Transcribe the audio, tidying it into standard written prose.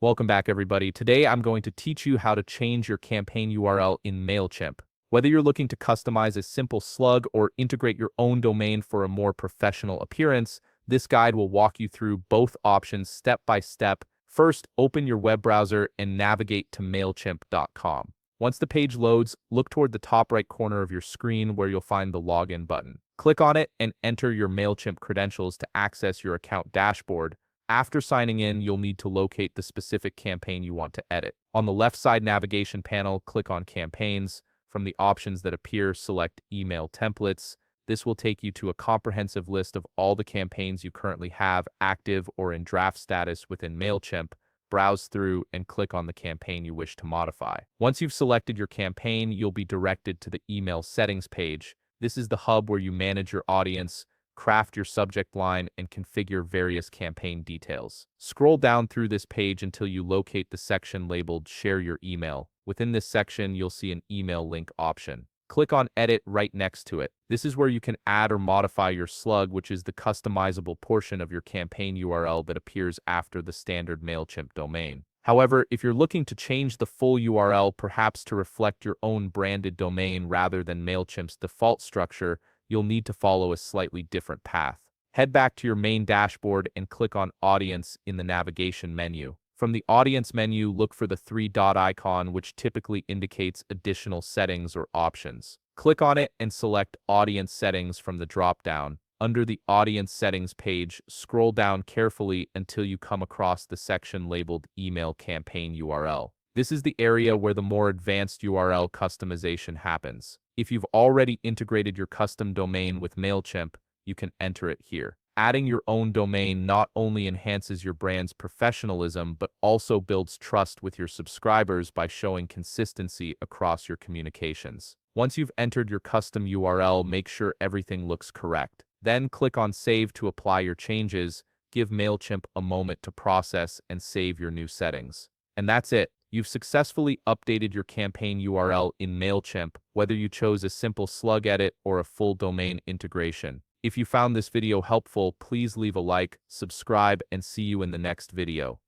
Welcome back, everybody. Today, I'm going to teach you how to change your campaign URL in Mailchimp. Whether you're looking to customize a simple slug or integrate your own domain for a more professional appearance, this guide will walk you through both options step by step. First, open your web browser and navigate to Mailchimp.com. Once the page loads, look toward the top right corner of your screen where you'll find the Login button. Click on it and enter your Mailchimp credentials to access your account dashboard. After signing in, you'll need to locate the specific campaign you want to edit. On the left side navigation panel, click on Campaigns. From the options that appear, select Email Templates. This will take you to a comprehensive list of all the campaigns you currently have active or in draft status within Mailchimp. Browse through and click on the campaign you wish to modify. Once you've selected your campaign, you'll be directed to the Email Settings page. This is the hub where you manage your audience, craft your subject line, and configure various campaign details. Scroll down through this page until you locate the section labeled Share Your Email. Within this section, you'll see an email link option. Click on Edit right next to it. This is where you can add or modify your slug, which is the customizable portion of your campaign URL that appears after the standard Mailchimp domain. However, if you're looking to change the full URL, perhaps to reflect your own branded domain rather than Mailchimp's default structure, you'll need to follow a slightly different path. Head back to your main dashboard and click on Audience in the navigation menu. From the Audience menu, look for the three-dot icon, which typically indicates additional settings or options. Click on it and select Audience Settings from the drop-down. Under the Audience Settings page, scroll down carefully until you come across the section labeled Email Campaign URL. This is the area where the more advanced URL customization happens. If you've already integrated your custom domain with Mailchimp, you can enter it here. Adding your own domain not only enhances your brand's professionalism, but also builds trust with your subscribers by showing consistency across your communications. Once you've entered your custom URL, make sure everything looks correct. Then click on Save to apply your changes. Give Mailchimp a moment to process and save your new settings. And that's it. You've successfully updated your campaign URL in Mailchimp, whether you chose a simple slug edit or a full domain integration. If you found this video helpful, please leave a like, subscribe, and see you in the next video.